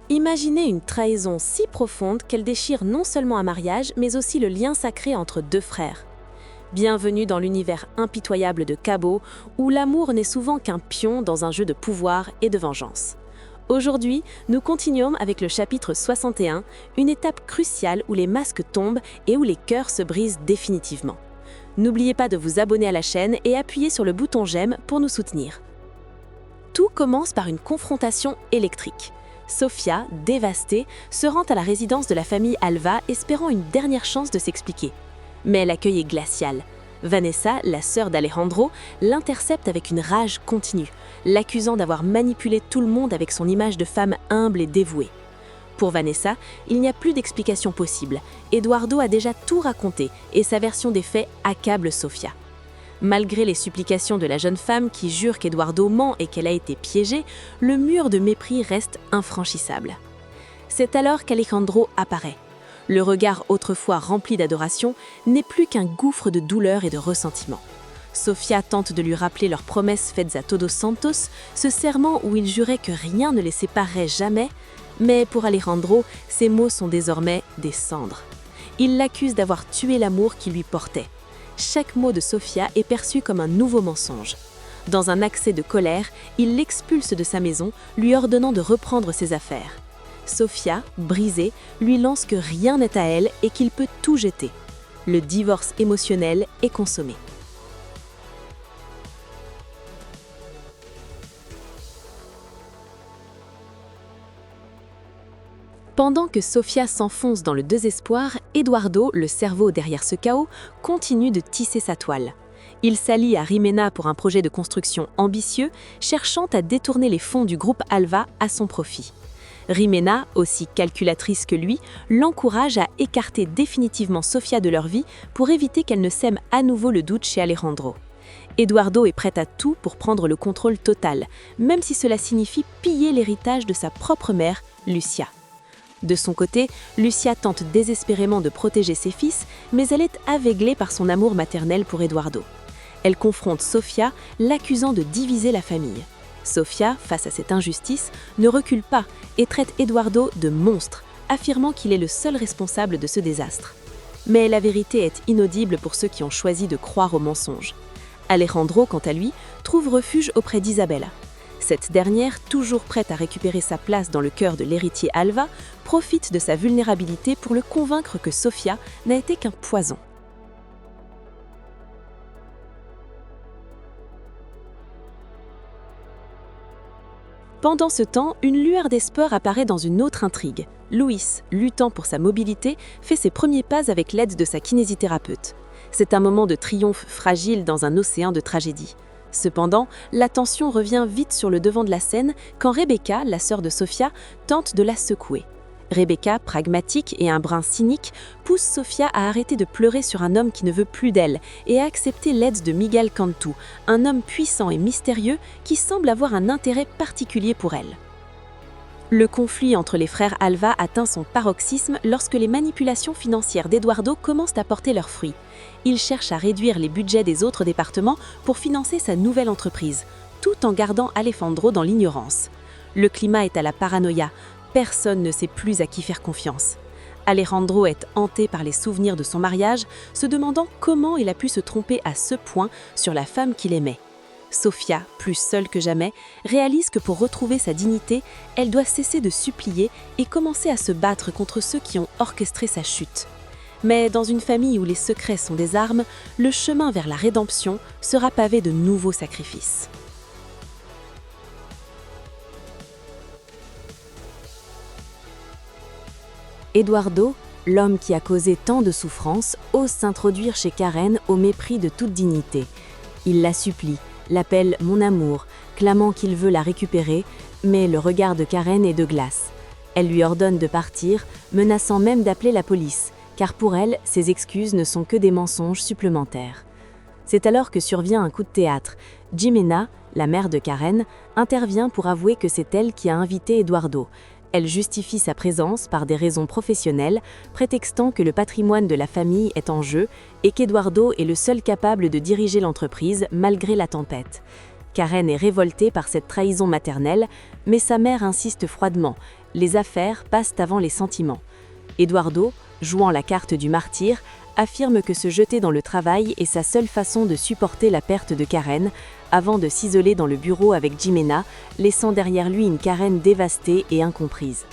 Imaginez une trahison si profonde qu'elle déchire non seulement un mariage, mais aussi le lien sacré entre deux frères. Bienvenue dans l'univers impitoyable de Cabot, où l'amour n'est souvent qu'un pion dans un jeu de pouvoir et de vengeance. Aujourd'hui, nous continuons avec le chapitre 61, une étape cruciale où les masques tombent et où les cœurs se brisent définitivement. N'oubliez pas de vous abonner à la chaîne et appuyer sur le bouton j'aime pour nous soutenir. Tout commence par une confrontation électrique. Sofia, dévastée, se rend à la résidence de la famille Alva espérant une dernière chance de s'expliquer. Mais l'accueil est glacial. Vanessa, la sœur d'Alejandro, l'intercepte avec une rage continue, l'accusant d'avoir manipulé tout le monde avec son image de femme humble et dévouée. Pour Vanessa, il n'y a plus d'explication possible. Eduardo a déjà tout raconté et sa version des faits accable Sofia. Malgré les supplications de la jeune femme qui jure qu'Eduardo ment et qu'elle a été piégée, le mur de mépris reste infranchissable. C'est alors qu'Alejandro apparaît. Le regard autrefois rempli d'adoration n'est plus qu'un gouffre de douleur et de ressentiment. Sofia tente de lui rappeler leurs promesses faites à Todos Santos, ce serment où il jurait que rien ne les séparerait jamais, mais pour Alejandro, ces mots sont désormais des cendres. Il l'accuse d'avoir tué l'amour qui lui portait. Chaque mot de Sofia est perçu comme un nouveau mensonge. Dans un accès de colère, il l'expulse de sa maison, lui ordonnant de reprendre ses affaires. Sofia, brisée, lui lance que rien n'est à elle et qu'il peut tout jeter. Le divorce émotionnel est consommé. Pendant que Sofia s'enfonce dans le désespoir, Eduardo, le cerveau derrière ce chaos, continue de tisser sa toile. Il s'allie à Jimena pour un projet de construction ambitieux, cherchant à détourner les fonds du groupe Alva à son profit. Jimena, aussi calculatrice que lui, l'encourage à écarter définitivement Sofia de leur vie pour éviter qu'elle ne sème à nouveau le doute chez Alejandro. Eduardo est prêt à tout pour prendre le contrôle total, même si cela signifie piller l'héritage de sa propre mère, Lucia. De son côté, Lucia tente désespérément de protéger ses fils, mais elle est aveuglée par son amour maternel pour Eduardo. Elle confronte Sofia, l'accusant de diviser la famille. Sofia, face à cette injustice, ne recule pas et traite Eduardo de monstre, affirmant qu'il est le seul responsable de ce désastre. Mais la vérité est inaudible pour ceux qui ont choisi de croire au mensonge. Alejandro, quant à lui, trouve refuge auprès d'Isabella. Cette dernière, toujours prête à récupérer sa place dans le cœur de l'héritier Alva, profite de sa vulnérabilité pour le convaincre que Sofia n'a été qu'un poison. Pendant ce temps, une lueur d'espoir apparaît dans une autre intrigue. Luis, luttant pour sa mobilité, fait ses premiers pas avec l'aide de sa kinésithérapeute. C'est un moment de triomphe fragile dans un océan de tragédie. Cependant, l'attention revient vite sur le devant de la scène quand Rebecca, la sœur de Sofia, tente de la secouer. Rebecca, pragmatique et un brin cynique, pousse Sofia à arrêter de pleurer sur un homme qui ne veut plus d'elle et à accepter l'aide de Miguel Cantu, un homme puissant et mystérieux qui semble avoir un intérêt particulier pour elle. Le conflit entre les frères Alva atteint son paroxysme lorsque les manipulations financières d'Eduardo commencent à porter leurs fruits. Il cherche à réduire les budgets des autres départements pour financer sa nouvelle entreprise, tout en gardant Alejandro dans l'ignorance. Le climat est à la paranoïa, personne ne sait plus à qui faire confiance. Alejandro est hanté par les souvenirs de son mariage, se demandant comment il a pu se tromper à ce point sur la femme qu'il aimait. Sofia, plus seule que jamais, réalise que pour retrouver sa dignité, elle doit cesser de supplier et commencer à se battre contre ceux qui ont orchestré sa chute. Mais dans une famille où les secrets sont des armes, le chemin vers la rédemption sera pavé de nouveaux sacrifices. Eduardo, l'homme qui a causé tant de souffrances, ose s'introduire chez Karen au mépris de toute dignité. Il la supplie, l'appelle « mon amour », clamant qu'il veut la récupérer, mais le regard de Karen est de glace. Elle lui ordonne de partir, menaçant même d'appeler la police, car pour elle, ses excuses ne sont que des mensonges supplémentaires. C'est alors que survient un coup de théâtre. Jimena, la mère de Karen, intervient pour avouer que c'est elle qui a invité Eduardo. Elle justifie sa présence par des raisons professionnelles, prétextant que le patrimoine de la famille est en jeu et qu'Eduardo est le seul capable de diriger l'entreprise malgré la tempête. Karen est révoltée par cette trahison maternelle, mais sa mère insiste froidement. Les affaires passent avant les sentiments. Eduardo, jouant la carte du martyr, affirme que se jeter dans le travail est sa seule façon de supporter la perte de Karen, avant de s'isoler dans le bureau avec Jimena, laissant derrière lui une Karen dévastée et incomprise.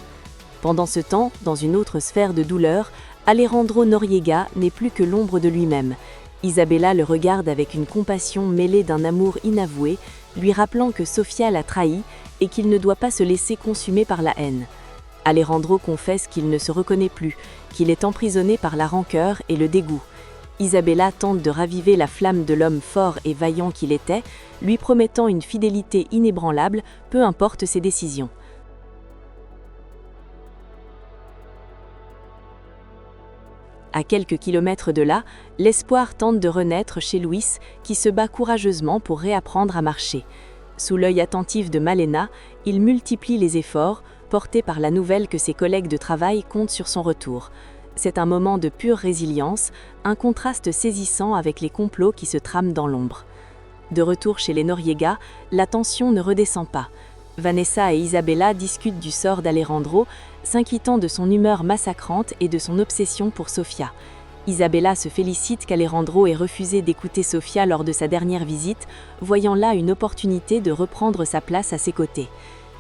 Pendant ce temps, dans une autre sphère de douleur, Alejandro Noriega n'est plus que l'ombre de lui-même. Isabella le regarde avec une compassion mêlée d'un amour inavoué, lui rappelant que Sofia l'a trahi et qu'il ne doit pas se laisser consumer par la haine. Alejandro confesse qu'il ne se reconnaît plus, qu'il est emprisonné par la rancœur et le dégoût. Isabella tente de raviver la flamme de l'homme fort et vaillant qu'il était, lui promettant une fidélité inébranlable, peu importe ses décisions. À quelques kilomètres de là, l'espoir tente de renaître chez Luis, qui se bat courageusement pour réapprendre à marcher. Sous l'œil attentif de Malena, il multiplie les efforts, porté par la nouvelle que ses collègues de travail comptent sur son retour. C'est un moment de pure résilience, un contraste saisissant avec les complots qui se trament dans l'ombre. De retour chez les Noriega, la tension ne redescend pas. Vanessa et Isabella discutent du sort d'Alejandro, s'inquiétant de son humeur massacrante et de son obsession pour Sofia. Isabella se félicite qu'Alejandro ait refusé d'écouter Sofia lors de sa dernière visite, voyant là une opportunité de reprendre sa place à ses côtés.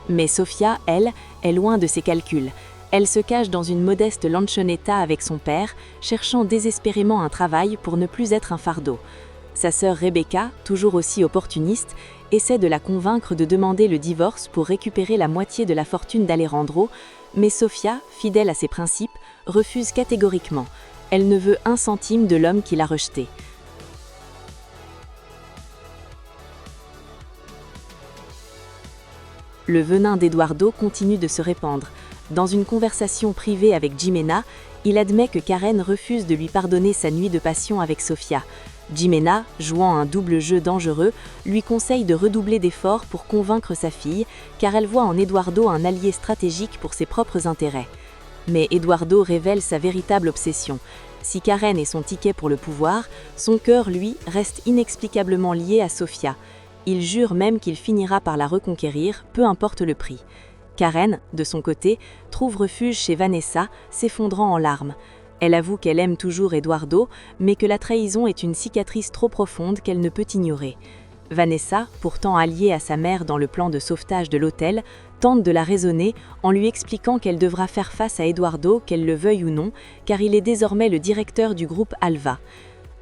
Mais Sofia, elle, est loin de ses calculs. Elle se cache dans une modeste lanchonetta avec son père, cherchant désespérément un travail pour ne plus être un fardeau. Sa sœur Rebecca, toujours aussi opportuniste, essaie de la convaincre de demander le divorce pour récupérer la moitié de la fortune d'Alejandro, mais Sofia, fidèle à ses principes, refuse catégoriquement. Elle ne veut un centime de l'homme qui l'a rejetée. Le venin d'Eduardo continue de se répandre. Dans une conversation privée avec Jimena, il admet que Karen refuse de lui pardonner sa nuit de passion avec Sofia. Jimena, jouant un double jeu dangereux, lui conseille de redoubler d'efforts pour convaincre sa fille, car elle voit en Eduardo un allié stratégique pour ses propres intérêts. Mais Eduardo révèle sa véritable obsession. Si Karen est son ticket pour le pouvoir, son cœur, lui, reste inexplicablement lié à Sofia. Il jure même qu'il finira par la reconquérir, peu importe le prix. Karen, de son côté, trouve refuge chez Vanessa, s'effondrant en larmes. Elle avoue qu'elle aime toujours Eduardo, mais que la trahison est une cicatrice trop profonde qu'elle ne peut ignorer. Vanessa, pourtant alliée à sa mère dans le plan de sauvetage de l'hôtel, tente de la raisonner en lui expliquant qu'elle devra faire face à Eduardo, qu'elle le veuille ou non, car il est désormais le directeur du groupe Alva.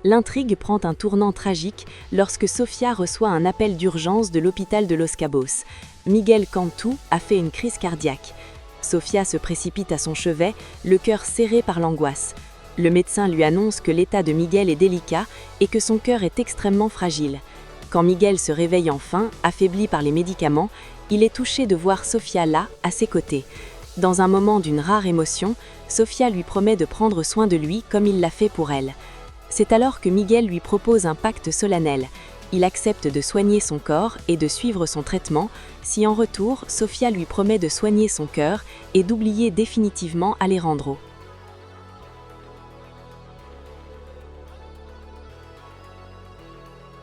L'intrigue prend un tournant tragique lorsque Sofia reçoit un appel d'urgence de l'hôpital de Los Cabos. Miguel Cantu a fait une crise cardiaque. Sofia se précipite à son chevet, le cœur serré par l'angoisse. Le médecin lui annonce que l'état de Miguel est délicat et que son cœur est extrêmement fragile. Quand Miguel se réveille enfin, affaibli par les médicaments, il est touché de voir Sofia là, à ses côtés. Dans un moment d'une rare émotion, Sofia lui promet de prendre soin de lui comme il l'a fait pour elle. C'est alors que Miguel lui propose un pacte solennel. Il accepte de soigner son corps et de suivre son traitement, si en retour, Sofia lui promet de soigner son cœur et d'oublier définitivement Alejandro.